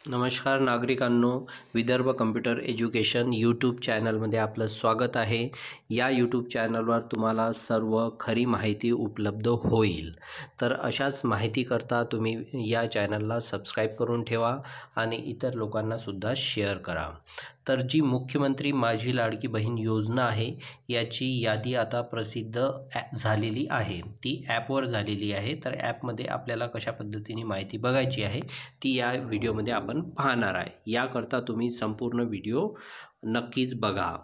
नमस्कार नागरिकांनो, Vidarbha computer education YouTube चॅनलमध्ये आपलं स्वागत आहे। या यूट्यूब चॅनलवर तुम्हाला सर्व खरी माहिती उपलब्ध होईल। तर अशाच माहितीकरता तुम्ही या चॅनलला सबस्क्राईब करून ठेवा आणि इतर लोकांना सुद्धा शेअर करा। तर जी मुख्यमंत्री माझी लाडकी बहीण योजना आहे याची यादी आता प्रसिद्ध झालेली आहे, ती ॲपवर झालेली आहे। तर ॲपमध्ये आपल्याला कशा पद्धतीने माहिती बघायची आहे ती या व्हिडिओमध्ये आपण पाहणार आहे। याकरता तुम्ही संपूर्ण व्हिडिओ नक्कीच बघा।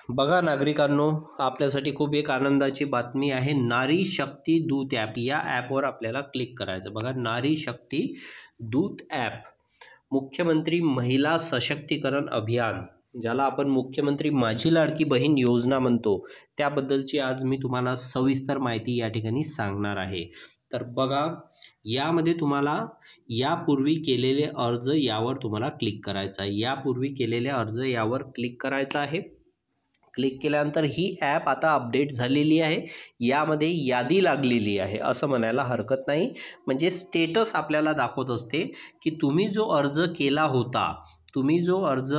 बघा नागरिकांनो, आपल्यासाठी खूप एक आनंदाची बातमी आहे। नारी शक्ती दूत ॲप, या ॲपवर आपल्याला क्लिक करायचं। बघा, नारी शक्ती दूत ॲप, मुख्यमंत्री महिला सशक्तीकरण अभियान, ज्याला आपण मुख्यमंत्री माझी लाडकी बहीण योजना म्हणतो, त्याबद्दलची आज मी तुम्हाला सविस्तर माहिती या ठिकाणी सांगणार आहे। तर बघा, यामध्ये तुम्हाला यापूर्वी केलेले अर्ज यावर तुम्हाला क्लिक करायचं आहे। यापूर्वी केलेले अर्ज यावर क्लिक करायचं आहे। क्लिक केल्यानंतर ही ॲप आता अपडेट झालेली आहे, यामध्ये यादी लागलेली आहे असं म्हणायला हरकत नाही। म्हणजे स्टेटस आपल्याला दाखवत असते की तुम्ही जो अर्ज केला होता, तुम्ही जो अर्ज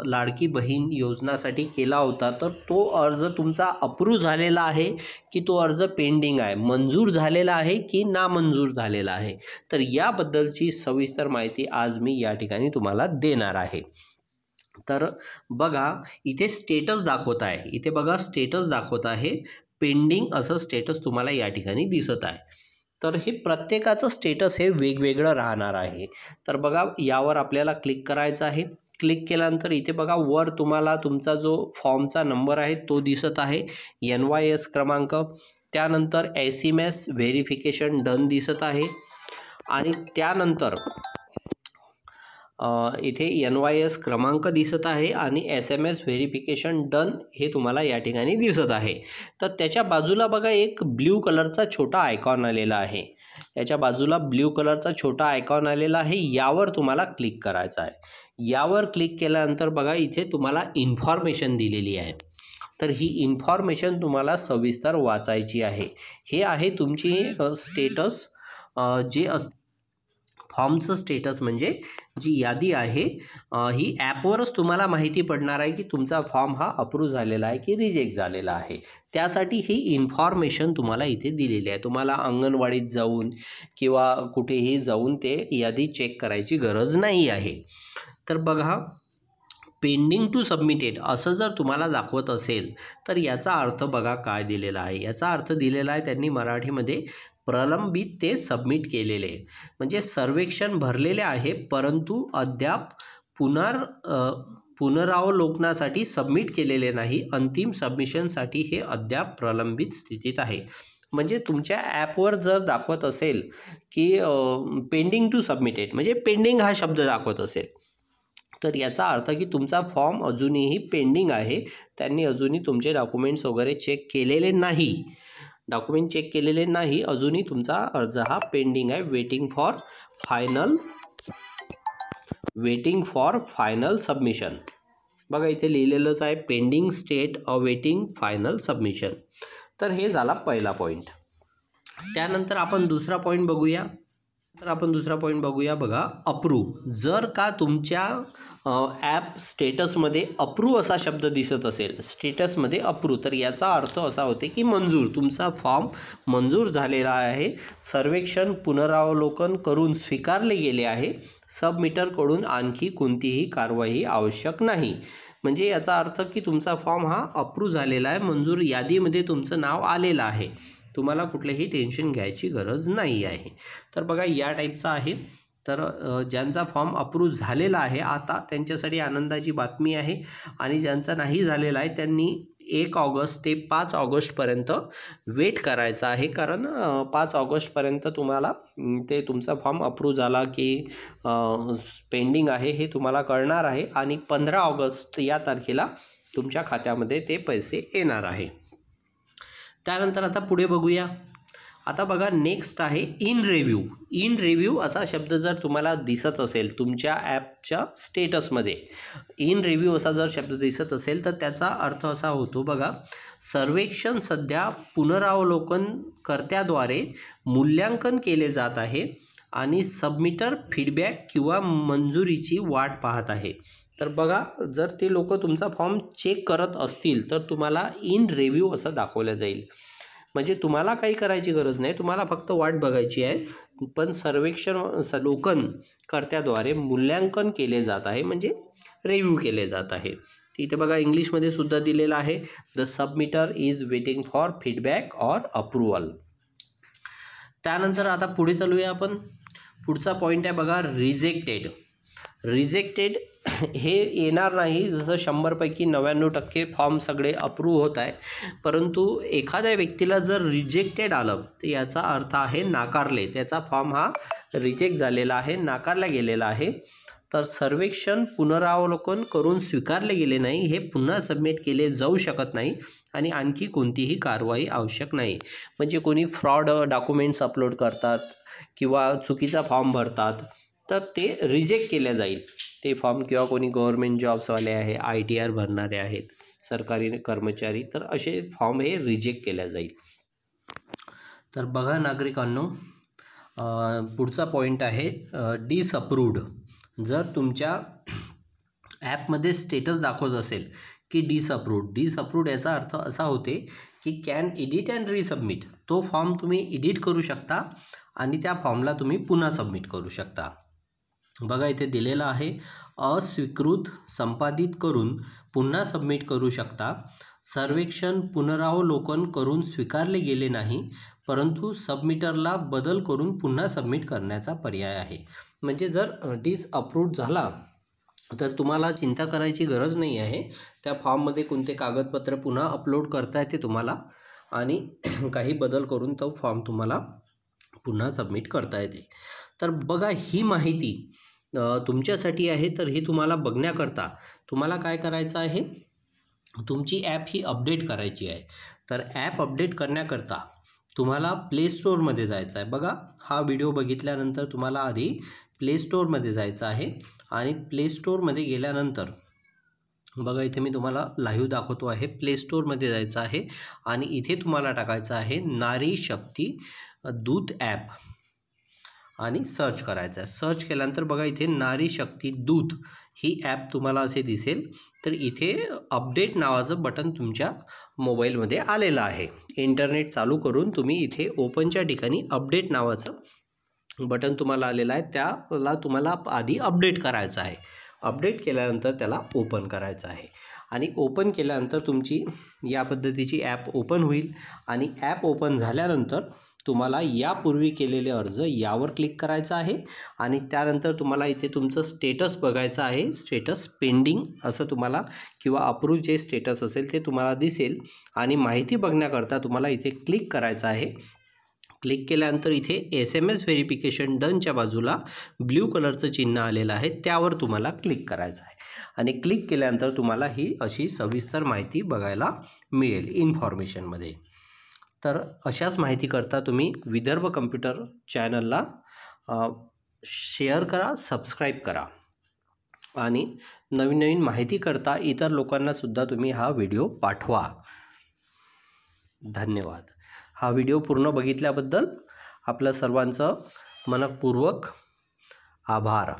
लाडकी बहीण योजनासाठी केला होता, तर तो अर्ज तुमचा अप्रूव्ह झालेला आहे की तो अर्ज पेंडिंग आहे, मंजूर झालेला आहे की नामंजूर झालेला आहे। तर याबद्दलची सविस्तर माहिती आज मी या ठिकाणी तुम्हाला देणार आहे। तर बघा, इथे स्टेटस दाखवत आहे, इथे बघा स्टेटस दाखवत आहे पेंडिंग असं स्टेटस तुम्हाला या ठिकाणी दिसत आहे। तर हे प्रत्येकाचं स्टेटस हे वेगवेगळं राहणार आहे। तर बघा, यावर आपल्याला क्लिक करायचं आहे। क्लिक केल्यानंतर इथे बघा, वर तुम्हाला तुमचा जो फॉर्मचा नंबर आहे तो दिसत आहे, NYS क्रमांक, त्यानंतर SMS व्हेरिफिकेशन डन दिसत आहे आणि त्यानंतर इथे NYS क्रमांक दिसत आहे आणि SMS व्हेरिफिकेशन डन हे तुम्हाला या ठिकाणी दिसत आहे। तर त्याच्या बाजूला बघा एक ब्ल्यू कलरचा छोटा आयकॉन आलेला आहे, याच्या बाजूला ब्ल्यू कलरचा छोटा आयकॉन आलेला आहे, यावर तुम्हाला क्लिक करायचं आहे। यावर क्लिक केल्यानंतर बघा, इथे तुम्हाला इन्फॉर्मेशन दिलेली आहे। तर ही इन्फॉर्मेशन तुम्हाला सविस्तर वाचायची आहे। हे आहे तुमची स्टेटस, जे फॉर्मचं स्टेटस, म्हणजे जी यादी आहे ही ॲपवरच तुम्हाला माहिती पडणार आहे की तुमचा फॉर्म हा अप्रूव्ह झालेला आहे की रिजेक्ट झालेला आहे। त्यासाठी ही इन्फॉर्मेशन तुम्हाला इथे दिलेली आहे। तुम्हाला अंगणवाडीत जाऊन किंवा कुठेही जाऊन ते यादी चेक करायची गरज नाही आहे। तर बघा, पेंडिंग टू सबमिटेड असं जर तुम्हाला दाखवत असेल तर याचा अर्थ बघा काय दिलेला आहे। याचा अर्थ दिलेला आहे त्यांनी मराठीमध्ये, प्रलंबित ते सबमिट केलेले, म्हणजे सर्वेक्षण भरलेले आहे परंतु अद्याप पुनरावलोकनासाठी सबमिट केलेले नाही, अंतिम सबमिशनसाठी हे अद्याप प्रलंबित स्थितीत आहे। म्हणजे तुमच्या ॲपवर जर दाखवत असेल की पेंडिंग टू सबमिटेड, म्हणजे पेंडिंग हा शब्द दाखवत असेल, तर याचा अर्थ की तुमचा फॉर्म अजूनही पेंडिंग आहे, त्यांनी अजूनही तुमचे डॉक्युमेंट्स वगैरे चेक केलेले नाही, डॉक्युमेंट चेक केलेले नाही, अजूनही तुमचा अर्ज हा पेंडिंग आहे, वेटिंग फॉर फायनल सबमिशन। बघा, इथे लिहिलेलंच आहे pending state awaiting final submission. तर हे झाला पहिला पॉईंट। त्यानंतर आपण दुसरा पॉईंट बघूया। बघा, अप्रूव्ह, जर का तुमच्या ॲप स्टेटसमध्ये अप्रूव्ह असा शब्द दिसत असेल, स्टेटसमध्ये अप्रूव्ह, तर याचा अर्थ असा होते की मंजूर, तुमचा फॉर्म मंजूर झालेला आहे, सर्वेक्षण पुनरावलोकन करून स्वीकारले गेले आहे, सबमिटरकडून आणखी कोणतीही कारवाई आवश्यक नाही। म्हणजे याचा अर्थ की तुमचा फॉर्म हा अप्रूव्ह झालेला आहे, मंजूर यादीमध्ये तुमचं नाव आलेलं आहे, तुम्हाला कुठलेही टेन्शन घ्यायची गरज नाही आहे। तर बघा, या टाईपचा आहे। तर ज्यांचा फॉर्म अप्रूव्ह झालेला आहे आता त्यांच्यासाठी आनंदाची बातमी आहे, आणि ज्यांचा नाही झालेला आहे त्यांनी 1 ऑगस्ट ते 5 ऑगस्टपर्यंत वेट करायचा आहे, कारण 5 ऑगस्टपर्यंत तुम्हाला ते तुमचा फॉर्म अप्रूव्ह झाला की पेंडिंग आहे हे तुम्हाला कळणार आहे, आणि 15 ऑगस्ट या तारखेला तुमच्या खात्यामध्ये ते पैसे येणार आहे। त्यानंतर आता पुढे बघूया। आता बघा, नेक्स्ट आहे इन रिव्ह्यू असा शब्द जर तुम्हाला दिसत असेल तुमच्या ॲपच्या स्टेटसमध्ये, इन रिव्ह्यू असा जर शब्द दिसत असेल तर त्याचा अर्थ असा होतो, बघा, सर्वेक्षण सध्या पुनरावलोकनकर्त्याद्वारे मूल्यांकन केले जात आहे आणि सबमिटर फीडबॅक किंवा मंजुरीची वाट पाहत आहे. तर बघा, जर ते लोक तुमचा फॉर्म चेक करत असतील तर तुम्हाला इन रिव्ह्यू असं दाखवलं जाईल. म्हणजे तुम्हाला काही करायची गरज नाही, तुम्हाला फक्त वाट बघायची आहे. पण लोकनकर्त्याद्वारे मूल्यांकन केले जात आहे, म्हणजे रिव्ह्यू केले जात आहे. इथे बघा इंग्लिशमध्ये सुद्धा दिलेलं आहे, the सबमिटर is waiting for feedback or approval. त्यानंतर आता पुढे चालूया आपण. पुढचा पॉईंट आहे बघा, रिजेक्टेड हे येणार नाही. जसं 100पैकी 99% फॉर्म सगळे अप्रूव्ह होत आहे, परंतु एखाद्या व्यक्तीला जर रिजेक्टेड आलं तर याचा अर्थ आहे नाकारले, त्याचा फॉर्म हा रिजेक्ट झालेला आहे, नाकारला गेलेला आहे. तर सर्वेक्षण पुनरावलोकन करून स्वीकारले गेले नाही, हे पुन्हा सबमिट केले जाऊ शकत नाही आणि आणखी कोणतीही कारवाई आवश्यक नाही. म्हणजे कोणी फ्रॉड डॉक्युमेंट्स अपलोड करतात किंवा चुकीचा फॉर्म भरतात तर ते रिजेक्ट केले जाईल ते फॉर्म. किंवा कोणी गव्हर्मेंट जॉब्सवाले आहे, ITR भरणारे आहेत, सरकारी कर्मचारी, तर असे फॉर्म हे रिजेक्ट केले जाईल. तर बघा नागरिकांनो, पुढचा पॉईंट आहे डिसअप्रूव्ड. जर तुमच्या ॲपमध्ये स्टेटस दाखवत असेल की डिसअप्रूव्ड याचा अर्थ असा होते की कॅन एडिट अँड रिसबमिट. तो फॉर्म तुम्ही एडिट करू शकता आणि त्या फॉर्मला तुम्ही पुन्हा सबमिट करू शकता. बघा इथे दिलेलं आहे, अस्वीकृत संपादित करून पुन्हा सबमिट करू शकता. सर्वेक्षण पुनरावलोकन करून स्वीकारले गेले नाही, परंतु सबमिटरला बदल करून पुन्हा सबमिट करण्याचा पर्याय आहे. म्हणजे जर डिसअप्रूव्ड झाला तर तुम्हाला चिंता करायची गरज नाही आहे. त्या फॉर्ममध्ये कोणते कागदपत्र पुन्हा अपलोड करता येते तुम्हाला आणि काही बदल करून तो फॉर्म तुम्हाला पुन्हा सबमिट करता येते. तर बघा, ही माहिती तुमच्यासाठी आहे. तर ही तुम्हाला बघण्याकरता तुम्हाला काय करायचं आहे, तुमची ॲप ही अपडेट करायची आहे. तर ॲप अपडेट करण्याकरता तुम्हाला प्ले स्टोअरमध्ये जायचं आहे. बघा, हा व्हिडिओ बघितल्यानंतर तुम्हाला आधी प्ले स्टोअरमध्ये जायचं आहे आणि प्ले स्टोअरमध्ये गेल्यानंतर बघा इथे मी तुम्हाला लाईव्ह दाखवतो आहे. प्ले स्टोअरमध्ये जायचं आहे आणि इथे तुम्हाला टाकायचं आहे नारी शक्ती दूत ॲप आणि सर्च करायचं आहे. सर्च केल्यानंतर बघा इथे नारी शक्ती दूत ही ॲप तुम्हाला असे दिसेल. तर इथे अपडेट नावाचं बटन तुमच्या मोबाईलमध्ये आलेलं आहे. इंटरनेट चालू करून तुम्ही इथे ओपनच्या ठिकाणी अपडेट नावाचं बटन तुम्हाला आलेलं आहे, त्याला तुम्हाला आधी अपडेट करायचं आहे. अपडेट केल्यानंतर त्याला ओपन करायचं आहे आणि ओपन केल्यानंतर तुमची या पद्धतीची ॲप ओपन होईल आणि ॲप ओपन झाल्यानंतर तुम्हाला यापूर्वी केलेले अर्ज यावर क्लिक करायचं आहे आणि त्यानंतर तुम्हाला इथे तुमचं स्टेटस बघायचं आहे. स्टेटस पेंडिंग असं तुम्हाला किंवा अप्रूव्ह जे स्टेटस असेल ते तुम्हाला दिसेल आणि माहिती बघण्याकरता तुम्हाला इथे क्लिक करायचं आहे. क्लिक केल्यानंतर इथे SMS व्हेरिफिकेशन डनच्या बाजूला ब्ल्यू कलरचं चिन्ह आलेलं आहे, त्यावर तुम्हाला क्लिक करायचं आहे आणि क्लिक केल्यानंतर तुम्हाला ही अशी सविस्तर माहिती बघायला मिळेल इन्फॉर्मेशनमध्ये. तर अशाच माहितीकरता तुम्ही विदर्भ कम्प्युटर चॅनलला शेअर करा, सबस्क्राईब करा आणि नवीन नवीन माहितीकरता इतर लोकांनासुद्धा तुम्ही हा व्हिडिओ पाठवा. धन्यवाद. हा व्हिडिओ पूर्ण बघितल्याबद्दल आपल्या सर्वांचं मनपूर्वक आभार.